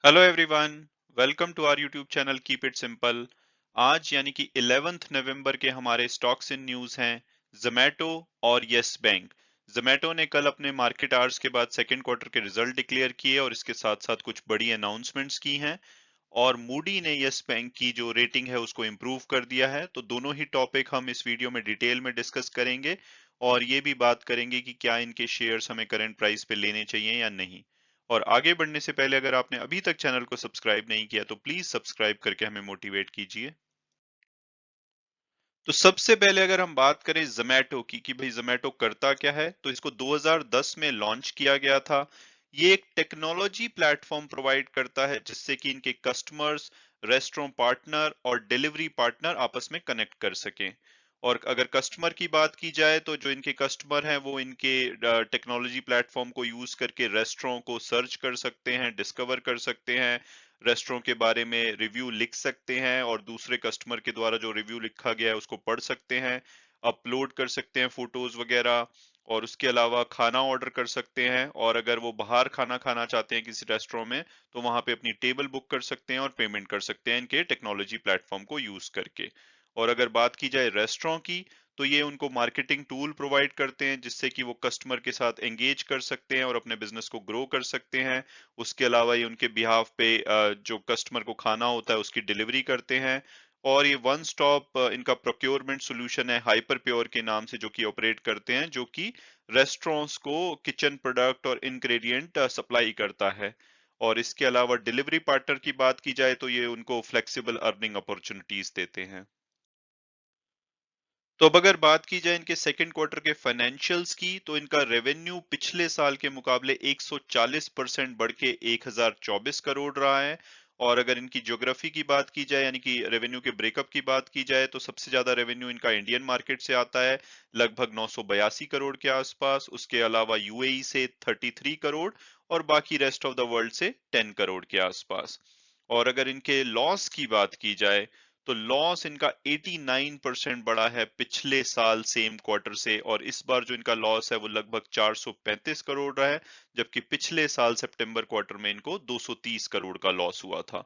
Hello everyone, welcome to our YouTube channel keep it simple. आज यानी कि 11 नवंबर के हमारे स्टॉक्स इन न्यूज हैं जोमेटो और यस बैंक। जोमेटो ने कल अपने मार्केट आवर्स के बाद सेकंड क्वार्टर के रिजल्ट डिक्लेयर किए और इसके साथ साथ कुछ बड़ी अनाउंसमेंट्स की हैं। और मूडी ने यस बैंक की जो रेटिंग है उसको इम्प्रूव कर दिया है। तो दोनों ही टॉपिक हम इस वीडियो में डिटेल में डिस्कस करेंगे और ये भी बात करेंगे कि क्या इनके शेयर्स हमें करंट प्राइस पे लेने चाहिए या नहीं। और आगे बढ़ने से पहले अगर आपने अभी तक चैनल को सब्सक्राइब नहीं किया तो प्लीज सब्सक्राइब करके हमें मोटिवेट कीजिए। तो सबसे पहले अगर हम बात करें जोमेटो की कि भाई जोमेटो करता क्या है, तो इसको 2010 में लॉन्च किया गया था। ये एक टेक्नोलॉजी प्लेटफॉर्म प्रोवाइड करता है जिससे कि इनके कस्टमर्स, रेस्टोरेंट पार्टनर और डिलीवरी पार्टनर आपस में कनेक्ट कर सकें। और अगर कस्टमर की बात की जाए तो जो इनके कस्टमर हैं वो इनके टेक्नोलॉजी प्लेटफॉर्म को यूज करके रेस्टोरेंट को सर्च कर सकते हैं, डिस्कवर कर सकते हैं, रेस्टोरेंट के बारे में रिव्यू लिख सकते हैं और दूसरे कस्टमर के द्वारा जो रिव्यू लिखा गया है उसको पढ़ सकते हैं, अपलोड कर सकते हैं फोटोज वगैरह। और उसके अलावा खाना ऑर्डर कर सकते हैं और अगर वो बाहर खाना खाना चाहते हैं किसी रेस्टोरेंट में तो वहां पे अपनी टेबल बुक कर सकते हैं और पेमेंट कर सकते हैं इनके टेक्नोलॉजी प्लेटफॉर्म को यूज करके। और अगर बात की जाए रेस्टोरेंट की, तो ये उनको मार्केटिंग टूल प्रोवाइड करते हैं जिससे कि वो कस्टमर के साथ एंगेज कर सकते हैं और अपने बिजनेस को ग्रो कर सकते हैं। उसके अलावा ये उनके बिहाफ पे जो कस्टमर को खाना होता है उसकी डिलीवरी करते हैं। और ये वन स्टॉप इनका प्रोक्योरमेंट सॉल्यूशन है हाइपर प्योर के नाम से, जो कि ऑपरेट करते हैं, जो कि रेस्टोरेंट्स को किचन प्रोडक्ट और इंग्रेडिएंट सप्लाई करता है। और इसके अलावा डिलीवरी पार्टनर की बात की जाए तो ये उनको फ्लेक्सिबल अर्निंग अपॉर्चुनिटीज देते हैं। तो अब अगर बात की जाए इनके सेकंड क्वार्टर के फाइनेंशियल्स की, तो इनका रेवेन्यू पिछले साल के मुकाबले 140% बढ़ के 1024 करोड़ रहा है। और अगर इनकी ज्योग्राफी की बात की जाए यानी कि रेवेन्यू के ब्रेकअप की बात की जाए तो सबसे ज्यादा रेवेन्यू इनका इंडियन मार्केट से आता है, लगभग 982 करोड़ के आसपास। उसके अलावा यूएई से 33 करोड़ और बाकी रेस्ट ऑफ द वर्ल्ड से 10 करोड़ के आसपास। और अगर इनके लॉस की बात की जाए तो लॉस इनका 89% बढ़ा है पिछले साल सेम क्वार्टर से, और इस बार जो इनका लॉस है वो लगभग 435 करोड़ रहा है, जबकि पिछले साल सितंबर क्वार्टर में इनको 230 करोड़ का लॉस हुआ था।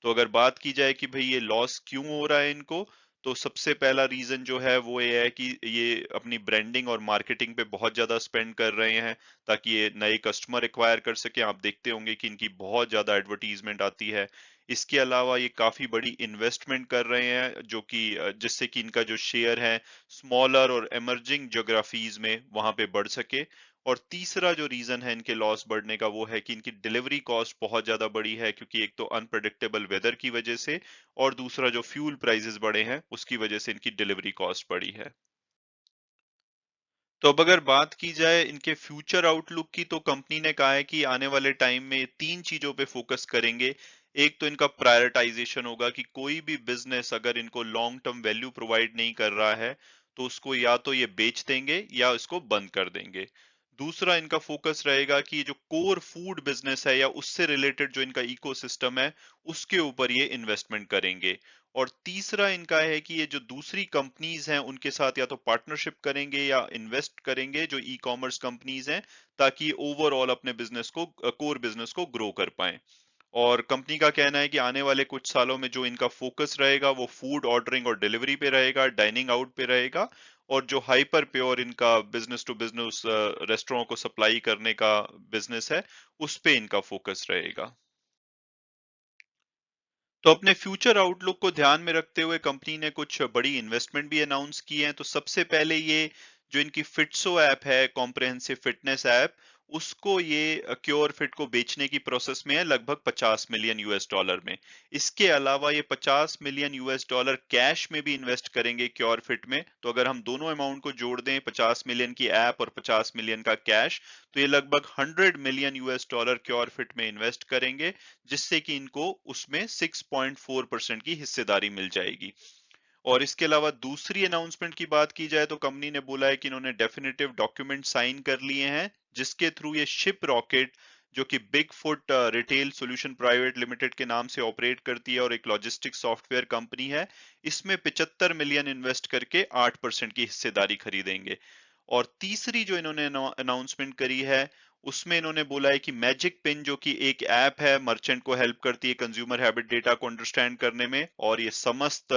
तो अगर बात की जाए कि भाई ये लॉस क्यों हो रहा है इनको, तो सबसे पहला रीजन जो है वो ये है कि ये अपनी ब्रांडिंग और मार्केटिंग पे बहुत ज्यादा स्पेंड कर रहे हैं ताकि ये नए कस्टमर एक्वायर कर सके। आप देखते होंगे कि इनकी बहुत ज्यादा एडवर्टीजमेंट आती है। इसके अलावा ये काफी बड़ी इन्वेस्टमेंट कर रहे हैं जो कि जिससे कि इनका जो शेयर है स्मॉलर और एमर्जिंग ज्योग्राफीज में वहां पे बढ़ सके। और तीसरा जो रीजन है इनके लॉस बढ़ने का वो है कि इनकी डिलीवरी कॉस्ट बहुत ज्यादा बढ़ी है, क्योंकि एक तो अनप्रेडिक्टेबल वेदर की वजह से और दूसरा जो फ्यूल प्राइसेस बढ़े हैं उसकी वजह से इनकी डिलीवरी कॉस्ट बढ़ी है। तो अब अगर बात की जाए इनके फ्यूचर आउटलुक की, तो कंपनी ने कहा है कि आने वाले टाइम में तीन चीजों पे फोकस करेंगे। एक तो इनका प्रायोरिटाइजेशन होगा कि कोई भी बिजनेस अगर इनको लॉन्ग टर्म वैल्यू प्रोवाइड नहीं कर रहा है तो उसको या तो ये बेच देंगे या इसको बंद कर देंगे। दूसरा इनका फोकस रहेगा कि जो कोर फूड बिजनेस है या उससे रिलेटेड जो इनका इकोसिस्टम है उसके ऊपर ये इन्वेस्टमेंट करेंगे। और तीसरा इनका है कि ये जो दूसरी कंपनीज हैं उनके साथ या तो पार्टनरशिप करेंगे या इन्वेस्ट करेंगे जो ई कॉमर्स कंपनीज हैं, ताकि ओवरऑल अपने बिजनेस को, कोर बिजनेस को ग्रो कर पाए। और कंपनी का कहना है कि आने वाले कुछ सालों में जो इनका फोकस रहेगा वो फूड ऑर्डरिंग और डिलीवरी पे रहेगा, डाइनिंग आउट पे रहेगा। और जो हाइपर प्योर इनका बिजनेस टू बिजनेस रेस्टोरेंट को सप्लाई करने का बिजनेस है उस पे इनका फोकस रहेगा। तो अपने फ्यूचर आउटलुक को ध्यान में रखते हुए कंपनी ने कुछ बड़ी इन्वेस्टमेंट भी अनाउंस की हैं। तो सबसे पहले ये जो इनकी फिटसो ऐप है, कॉम्प्रहेंसिव फिटनेस ऐप, उसको ये क्योर फिट को बेचने की प्रोसेस में है लगभग 50 मिलियन यूएस डॉलर में। इसके अलावा ये 50 मिलियन यूएस डॉलर कैश में भी इन्वेस्ट करेंगे क्योर फिट में। तो अगर हम दोनों अमाउंट को जोड़ दें, 50 मिलियन की ऐप और 50 मिलियन का कैश, तो ये लगभग 100 million US dollar cure fit में इन्वेस्ट करेंगे, जिससे कि इनको उसमें 6.4% की हिस्सेदारी मिल जाएगी। और इसके अलावा दूसरी अनाउंसमेंट की बात की जाए तो कंपनी ने बोला है कि इन्होंने डेफिनेटिव डॉक्यूमेंट साइन कर लिए हैं जिसके थ्रू ये शिप रॉकेट, जो कि big foot retail solution private limited के नाम से ऑपरेट करती है और एक लॉजिस्टिक सॉफ्टवेयर कंपनी है, इसमें 75 मिलियन इन्वेस्ट करके 8% की हिस्सेदारी खरीदेंगे। और तीसरी जो इन्होंने अनाउंसमेंट करी है उसमें इन्होंने बोला है कि मैजिक पिन जो कि एक ऐप है, मर्चेंट को हेल्प करती है कंज्यूमर हैबिट डेटा को अंडरस्टैंड करने में, और ये समस्त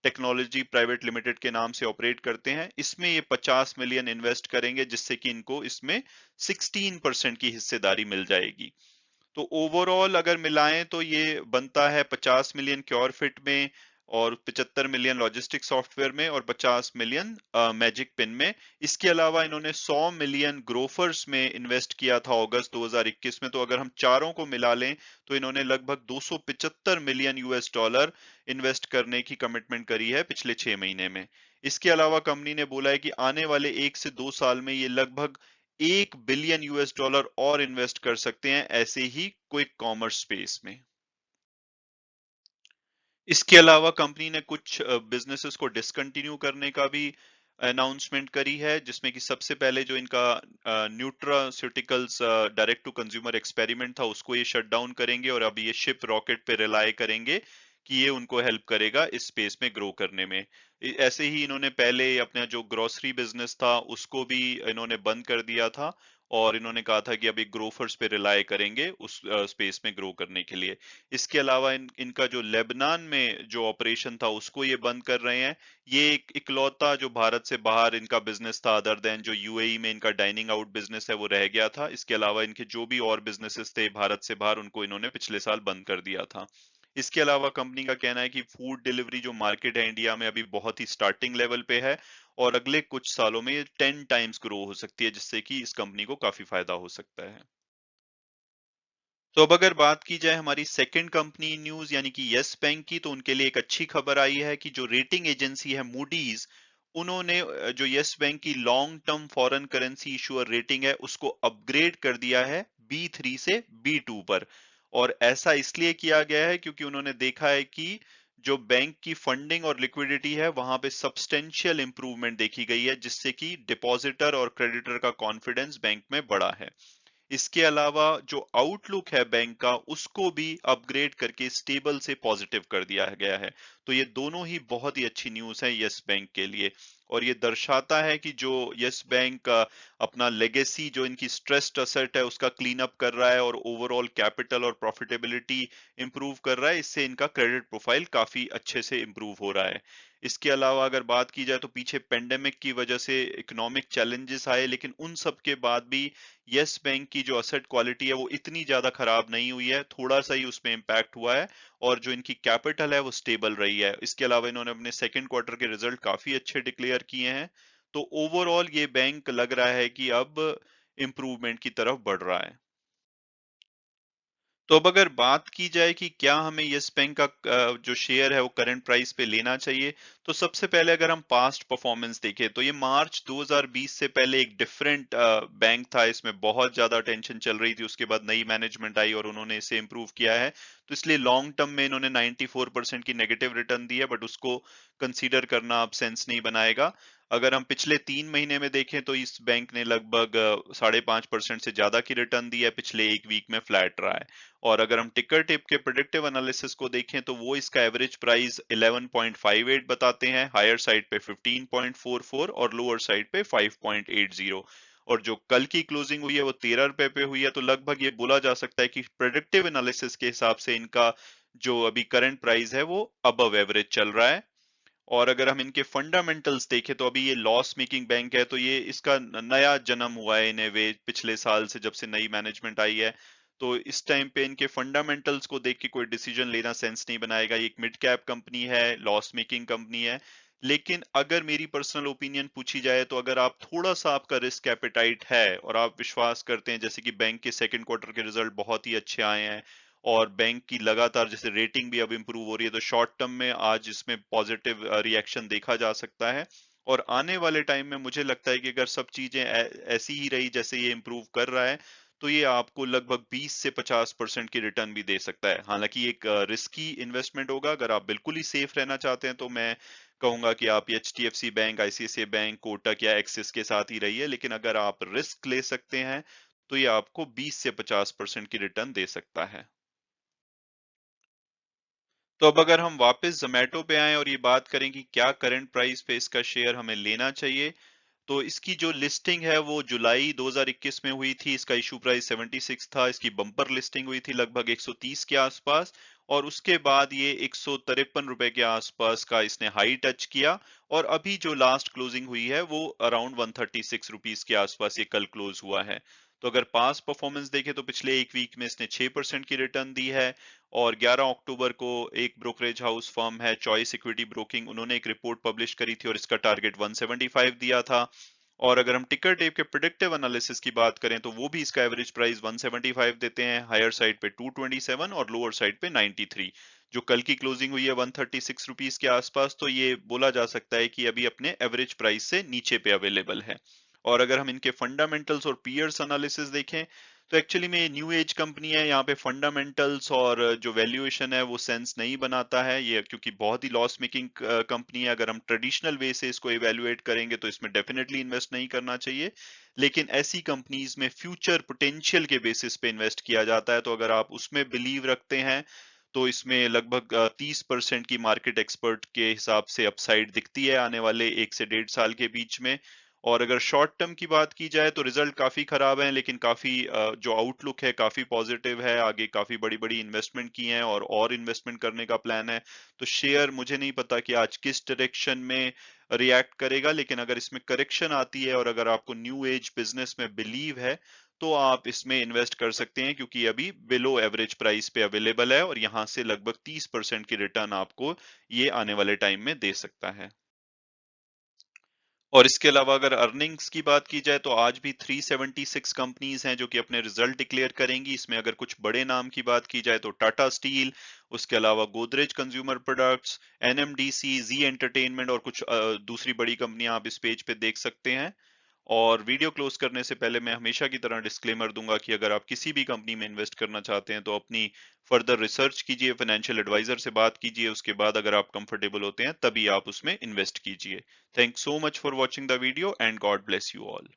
टेक्नोलॉजी प्राइवेट लिमिटेड के नाम से ऑपरेट करते हैं। इसमें ये 50 मिलियन इन्वेस्ट करेंगे, जिससे कि इनको इसमें 16% की हिस्सेदारी मिल जाएगी। तो ओवरऑल अगर मिलाएं तो ये बनता है 50 मिलियन क्योर फिट में, और 75 मिलियन लॉजिस्टिक सॉफ्टवेयर में, और 50 मिलियन मैजिक पिन में। इसके अलावा इन्होंने 100 मिलियन ग्रोफर्स में इन्वेस्ट किया था अगस्त 2021 में। तो अगर हम चारों को मिला लें तो इन्होंने लगभग 275 मिलियन यूएस डॉलर इन्वेस्ट करने की कमिटमेंट करी है पिछले 6 महीने में। इसके अलावा कंपनी ने बोला है कि आने वाले 1 से 2 साल में ये लगभग 1 बिलियन यूएस डॉलर और इन्वेस्ट कर सकते हैं ऐसे ही क्विक कॉमर्स स्पेस में। इसके अलावा कंपनी ने कुछ बिजनेसेस को डिसकंटिन्यू करने का भी अनाउंसमेंट करी है, जिसमें कि सबसे पहले जो इनका nutraceuticals direct to consumer experiment था उसको ये शट डाउन करेंगे, और अब ये शिप रॉकेट पे रिलाय करेंगे कि ये उनको हेल्प करेगा इस स्पेस में ग्रो करने में। ऐसे ही इन्होंने पहले अपना जो ग्रोसरी बिजनेस था उसको भी इन्होंने बंद कर दिया था, और इन्होंने कहा था कि अब एक ग्रोफर्स पे रिलाय करेंगे उस स्पेस में ग्रो करने के लिए। इसके अलावा इनका जो लेबनान में जो ऑपरेशन था उसको ये बंद कर रहे हैं। ये एक इकलौता जो भारत से बाहर इनका बिजनेस था, अदर देन जो यूएई में इनका डाइनिंग आउट बिजनेस है वो रह गया था। इसके अलावा इनके जो भी और बिजनेसेस थे भारत से बाहर उनको इन्होंने पिछले साल बंद कर दिया था। इसके अलावा कंपनी का कहना है कि फूड डिलीवरी जो मार्केट है इंडिया में अभी बहुत ही स्टार्टिंग लेवल पे है, और अगले कुछ सालों में ये 10 टाइम्स ग्रो हो सकती है, जिससे कि इस कंपनी को काफी फायदा हो सकता है। तो अब अगर बात की जाए हमारी सेकंड कंपनी न्यूज यानी कि यस बैंक की, तो उनके लिए एक अच्छी खबर आई है कि जो रेटिंग एजेंसी है मूडीज, उन्होंने जो यस बैंक की long term foreign currency issuer rating है उसको अपग्रेड कर दिया है B3 से B2 पर। और ऐसा इसलिए किया गया है क्योंकि उन्होंने देखा है कि जो बैंक की फंडिंग और लिक्विडिटी है वहां पे सब्सटेंशियल इंप्रूवमेंट देखी गई है, जिससे कि डिपॉजिटर और क्रेडिटर का कॉन्फिडेंस बैंक में बढ़ा है। इसके अलावा जो आउटलुक है बैंक का उसको भी अपग्रेड करके स्टेबल से पॉजिटिव कर दिया गया है। तो ये दोनों ही बहुत ही अच्छी न्यूज है यस बैंक के लिए, और ये दर्शाता है कि जो यस बैंक अपना लेगेसी जो इनकी स्ट्रेस्ड असेट है उसका क्लीन अप कर रहा है, और ओवरऑल कैपिटल और प्रॉफिटेबिलिटी इंप्रूव कर रहा है। इससे इनका क्रेडिट प्रोफाइल काफी अच्छे से इंप्रूव हो रहा है। इसके अलावा अगर बात की जाए तो पीछे पेंडेमिक की वजह से इकोनॉमिक चैलेंजेस आए, लेकिन उन सब के बाद भी यस बैंक की जो असेट क्वालिटी है वो इतनी ज्यादा खराब नहीं हुई है, थोड़ा सा ही उसमें इम्पैक्ट हुआ है, और जो इनकी कैपिटल है वो स्टेबल रही है। इसके अलावा इन्होंने अपने सेकंड क्वार्टर के रिजल्ट काफी अच्छे डिक्लेयर किए हैं। तो ओवरऑल ये बैंक लग रहा है कि अब इम्प्रूवमेंट की तरफ बढ़ रहा है। तो अब अगर बात की जाए कि क्या हमें यस बैंक का जो शेयर है वो करंट प्राइस पे लेना चाहिए, तो सबसे पहले अगर हम पास्ट परफॉर्मेंस देखें तो ये मार्च 2020 से पहले एक डिफरेंट बैंक था, इसमें बहुत ज्यादा टेंशन चल रही थी। उसके बाद नई मैनेजमेंट आई और उन्होंने इसे इम्प्रूव किया है, तो इसलिए लॉन्ग टर्म में इन्होंने 94% की नेगेटिव रिटर्न दी है, बट उसको कंसीडर करना अब सेंस नहीं बनाएगा। अगर हम पिछले 3 महीने में देखें तो इस बैंक ने लगभग 5.5% से ज्यादा की रिटर्न दी है, पिछले एक वीक में फ्लैट रहा है। और अगर हम टिकर टिप के प्रेडिक्टिव एनालिसिस को देखें तो वो इसका एवरेज प्राइस 11.58 बताते हैं, हायर साइड पे 15.44 और लोअर साइड पे 5.80। और जो कल की क्लोजिंग हुई है वो 13 रुपए पे हुई है, तो लगभग ये बोला जा सकता है कि प्रेडिक्टिव एनालिसिस के हिसाब से इनका जो अभी करंट प्राइस है वो अबव एवरेज चल रहा है। और अगर हम इनके फंडामेंटल्स देखें तो अभी ये लॉस मेकिंग बैंक है, तो ये इसका नया जन्म हुआ है इन्हें वे पिछले साल से जब से नई मैनेजमेंट आई है। तो इस टाइम पे इनके फंडामेंटल्स को देख के कोई डिसीजन लेना सेंस नहीं बनाएगा। ये एक मिड कैप कंपनी है, लॉस मेकिंग कंपनी है। लेकिन अगर मेरी पर्सनल ओपिनियन पूछी जाए तो अगर आप थोड़ा सा आपका रिस्क एपेटाइट है और आप विश्वास करते हैं, जैसे कि बैंक के सेकंड क्वार्टर के रिजल्ट बहुत ही अच्छे आए हैं, और बैंक की लगातार जैसे रेटिंग भी अब इंप्रूव हो रही है, तो शॉर्ट टर्म में आज इसमें पॉजिटिव रिएक्शन देखा जा सकता है। और आने वाले टाइम में मुझे लगता है कि अगर सब चीजें ऐसी ही रही जैसे ये इंप्रूव कर रहा है, तो ये आपको लगभग 20 से 50% की रिटर्न भी दे सकता है। हालांकि एक रिस्की इन्वेस्टमेंट होगा। अगर आप बिल्कुल ही सेफ रहना चाहते हैं तो मैं कहूंगा कि आप HDFC bank, ICICI bank, Kotak या एक्सिस के साथ ही रहिए। लेकिन अगर आप रिस्क ले सकते हैं तो ये आपको 20 से 50% की रिटर्न दे सकता है। तो अब अगर हम वापस जोमेटो पे आएं और ये बात करें कि क्या करंट प्राइस पे इसका शेयर हमें लेना चाहिए, तो इसकी जो लिस्टिंग है वो जुलाई 2021 में हुई थी। इसका इशू प्राइस 76 था। इसकी बम्पर लिस्टिंग हुई थी लगभग 130 के आसपास, और उसके बाद ये 153 रुपए के आसपास का इसने हाई टच किया, और अभी जो लास्ट क्लोजिंग हुई है वो अराउंड 136 रुपीस के आसपास ये कल क्लोज हुआ है। तो अगर पास परफॉर्मेंस देखें तो पिछले एक वीक में इसने 6% की रिटर्न दी है। और 11 अक्टूबर को एक ब्रोकरेज हाउस फर्म है चॉइस इक्विटी ब्रोकिंग, उन्होंने एक रिपोर्ट पब्लिश करी थी और इसका टारगेट 175 दिया था। और अगर हम टिकर टेप के प्रिडिक्टिव एनालिसिस की बात करें तो वो भी इसका एवरेज प्राइस 175 देते हैं, हायर साइड पे 227 और लोअर साइड पे 93। जो कल की क्लोजिंग हुई है 136 रुपीस के आसपास, तो ये बोला जा सकता है कि अभी अपने एवरेज प्राइस से नीचे पे अवेलेबल है। और अगर हम इनके फंडामेंटल्स और पीयर्स एनालिसिस देखें तो एक्चुअली में न्यू एज कंपनी है, यहाँ पे फंडामेंटल्स और जो वैल्यूएशन है वो सेंस नहीं बनाता है ये, क्योंकि बहुत ही लॉस मेकिंग कंपनी है। अगर हम ट्रेडिशनल वे से इसको इवेल्युएट करेंगे तो इसमें डेफिनेटली इन्वेस्ट नहीं करना चाहिए, लेकिन ऐसी कंपनीज में फ्यूचर पोटेंशियल के बेसिस पे इन्वेस्ट किया जाता है। तो अगर आप उसमें बिलीव रखते हैं तो इसमें लगभग 30% की मार्केट एक्सपर्ट के हिसाब से अपसाइड दिखती है आने वाले 1 से 1.5 साल के बीच में। और अगर शॉर्ट टर्म की बात की जाए तो रिजल्ट काफी खराब है, लेकिन काफी जो आउटलुक है काफी पॉजिटिव है। आगे काफी बड़ी बड़ी इन्वेस्टमेंट की है और इन्वेस्टमेंट करने का प्लान है। तो शेयर मुझे नहीं पता कि आज किस डायरेक्शन में रिएक्ट करेगा, लेकिन अगर इसमें करेक्शन आती है और अगर आपको न्यू एज बिजनेस में बिलीव है तो आप इसमें इन्वेस्ट कर सकते हैं, क्योंकि अभी बिलो एवरेज प्राइस पे अवेलेबल है और यहाँ से लगभग 30% की रिटर्न आपको ये आने वाले टाइम में दे सकता है। और इसके अलावा अगर अर्निंग्स की बात की जाए तो आज भी 376 कंपनीज हैं जो कि अपने रिजल्ट डिक्लेयर करेंगी। इसमें अगर कुछ बड़े नाम की बात की जाए तो टाटा स्टील, उसके अलावा गोदरेज कंज्यूमर प्रोडक्ट्स, एनएमडीसी, जी एंटरटेनमेंट और कुछ दूसरी बड़ी कंपनियां आप इस पेज पे देख सकते हैं। और वीडियो क्लोज करने से पहले मैं हमेशा की तरह डिस्क्लेमर दूंगा कि अगर आप किसी भी कंपनी में इन्वेस्ट करना चाहते हैं तो अपनी फर्दर रिसर्च कीजिए, फाइनेंशियल एडवाइजर से बात कीजिए, उसके बाद अगर आप कंफर्टेबल होते हैं तभी आप उसमें इन्वेस्ट कीजिए। Thanks so much for watching the video and God bless you all.